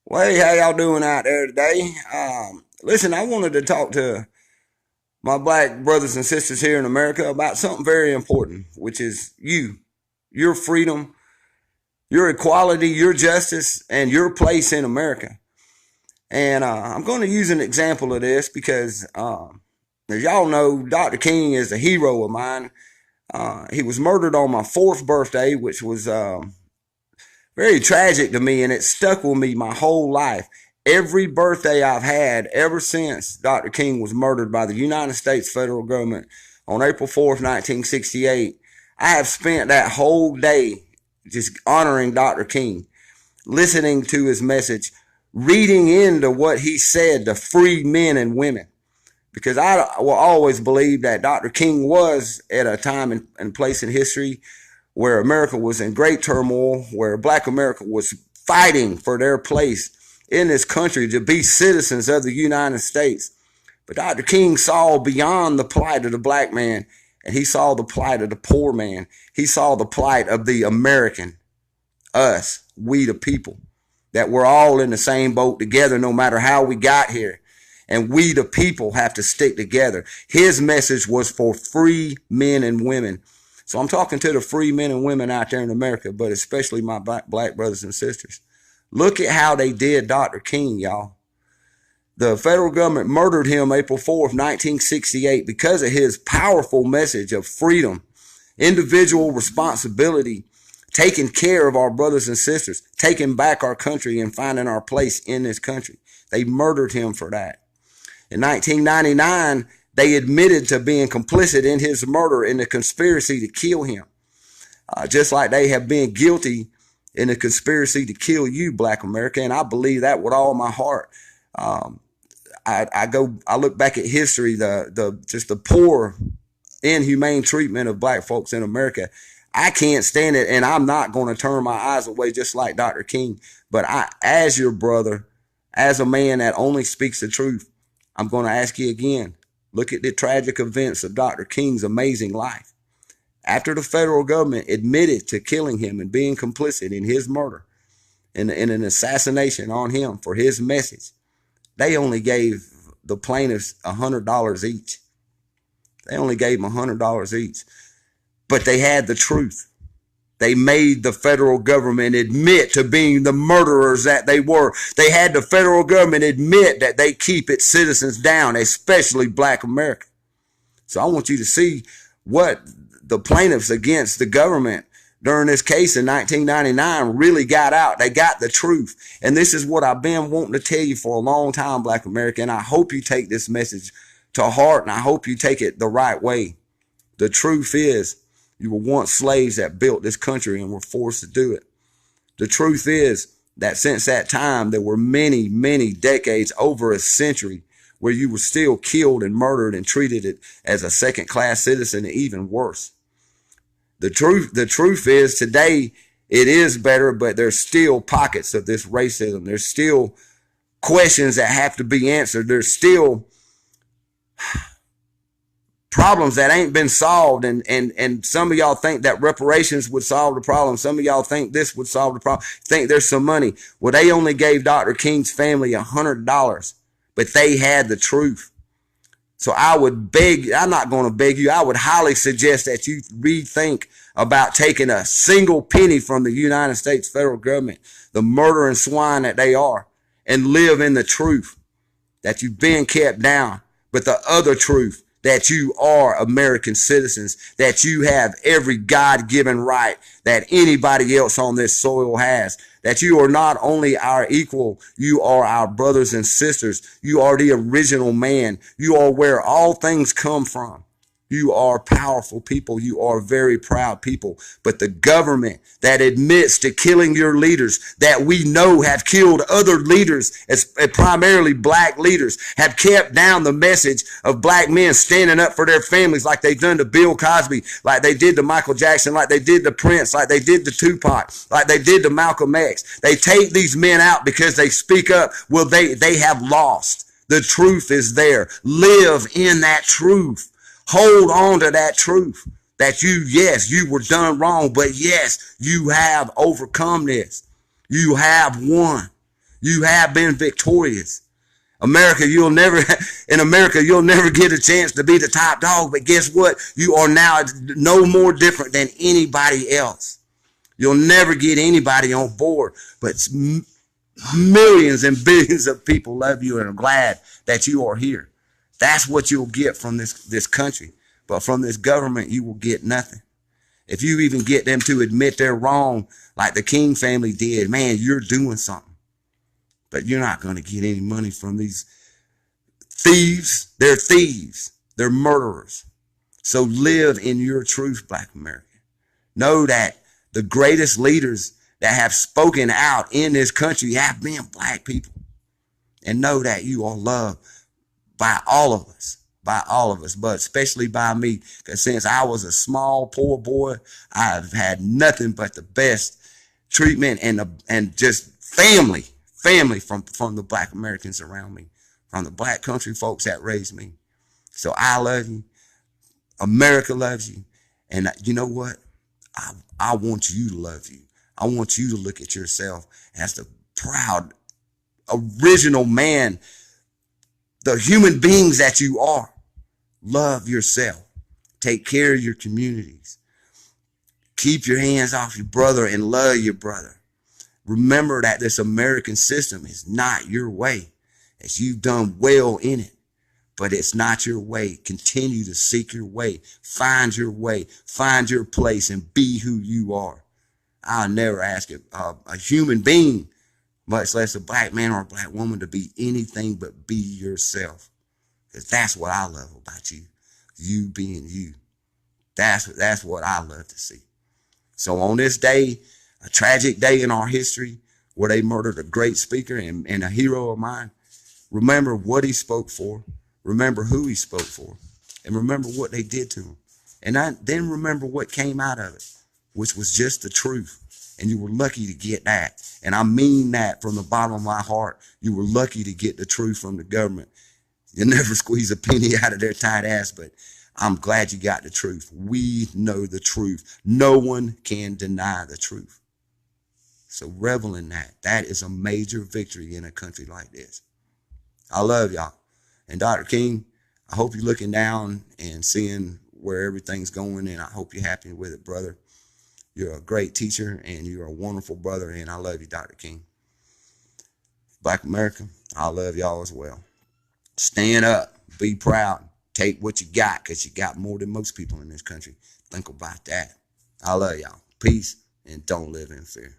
Well, hey, how y'all doing out there today? Listen, I wanted to talk to my black brothers and sisters here in America about something very important, which is your freedom, your equality, your justice, and your place in America. And I'm going to use an example of this because, as y'all know, Dr. King is a hero of mine. He was murdered on my fourth birthday, which was very tragic to me, and it stuck with me my whole life. Every birthday I've had ever since Dr. King was murdered by the United States federal government on April 4th, 1968, I have spent that whole day just honoring Dr. King, listening to his message, reading into what he said to free men and women. Because I will always believe that Dr. King was at a time and place in history where America was in great turmoil, where black America was fighting for their place in this country to be citizens of the United States. But Dr. King saw beyond the plight of the black man, and he saw the plight of the poor man. He saw the plight of the American, us, we the people, that we're all in the same boat together no matter how we got here. And we the people have to stick together. His message was for free men and women. So I'm talking to the free men and women out there in America, but especially my black brothers and sisters. Look at how they did Dr. King, y'all. The federal government murdered him April 4th, 1968 because of his powerful message of freedom, individual responsibility, taking care of our brothers and sisters, taking back our country and finding our place in this country. They murdered him for that. In 1999, they admitted to being complicit in his murder in the conspiracy to kill him. Just like they have been guilty in the conspiracy to kill you, black America. And I believe that with all my heart. I look back at history, just the poor, inhumane treatment of black folks in America. I can't stand it, and I'm not going to turn my eyes away just like Dr. King. But as your brother, as a man that only speaks the truth, I'm going to ask you again, look at the tragic events of Dr. King's amazing life. After the federal government admitted to killing him and being complicit in his murder, in an assassination on him for his message, they only gave the plaintiffs $100 each. They only gave them $100 each. But they had the truth. They made the federal government admit to being the murderers that they were. They had the federal government admit that they keep its citizens down, especially black America. So I want you to see what the plaintiffs against the government during this case in 1999 really got out. They got the truth. And this is what I've been wanting to tell you for a long time, black America. And I hope you take this message to heart, and I hope you take it the right way. The truth is, you were once slaves that built this country and were forced to do it. The truth is that since that time, there were many, many decades, over a century, where you were still killed and murdered and treated it as a second-class citizen, and even worse. The truth is today it is better, but there's still pockets of this racism. There's still questions that have to be answered. There's still problems that ain't been solved, and some of y'all think that reparations would solve the problem. Some of y'all think this would solve the problem. Think there's some money. Well, they only gave Dr. King's family $100, but they had the truth. So I would beg, I'm not going to beg you, I would highly suggest that you rethink about taking a single penny from the United States federal government, the murdering swine that they are, and live in the truth that you've been kept down, but the other truth, that you are American citizens, that you have every God-given right that anybody else on this soil has, that you are not only our equal, you are our brothers and sisters. You are the original man. You are where all things come from. You are powerful people. You are very proud people. But the government that admits to killing your leaders, that we know have killed other leaders, primarily black leaders, have kept down the message of black men standing up for their families like they've done to Bill Cosby, like they did to Michael Jackson, like they did to Prince, like they did to Tupac, like they did to Malcolm X. They take these men out because they speak up. Well, they have lost. The truth is there. Live in that truth. Hold on to that truth that yes, you were done wrong, but yes, you have overcome this. You have won. You have been victorious. America, you'll never get a chance to be the top dog, but guess what? You are now no more different than anybody else. You'll never get anybody on board, but millions and billions of people love you and are glad that you are here. That's what you'll get from this country. But from this government, you will get nothing. If you even get them to admit they're wrong, like the King family did, man, you're doing something. But you're not going to get any money from these thieves. They're thieves. They're murderers. So live in your truth, Black America. Know that the greatest leaders that have spoken out in this country have been Black people. And know that you are loved by all of us. But especially by me, because since I was a small, poor boy, I've had nothing but the best treatment and just family from the Black Americans around me, from the Black country folks that raised me. So I love you. America loves you. And you know what? I want you to love you. I want you to look at yourself as the proud, original man, the human beings that you are. Love yourself. Take care of your communities. Keep your hands off your brother and love your brother. Remember that this American system is not your way, as you've done well in it, but it's not your way. Continue to seek your way. Find your way. Find your place and be who you are. I'll never ask a human being, much less a Black man or a Black woman, to be anything but be yourself. Because that's what I love about you. You being you. That's what I love to see. So on this day, a tragic day in our history where they murdered a great speaker and a hero of mine, remember what he spoke for. Remember who he spoke for. And remember what they did to him. And then remember what came out of it, which was just the truth. And you were lucky to get that. And I mean that from the bottom of my heart. You were lucky to get the truth from the government. You never squeeze a penny out of their tight ass, but I'm glad you got the truth. We know the truth. No one can deny the truth. So revel in that. That is a major victory in a country like this. I love y'all. And Dr. King, I hope you're looking down and seeing where everything's going, and I hope you're happy with it, brother. You're a great teacher, and you're a wonderful brother, and I love you, Dr. King. Black America, I love y'all as well. Stand up, be proud, take what you got, because you got more than most people in this country. Think about that. I love y'all. Peace, and don't live in fear.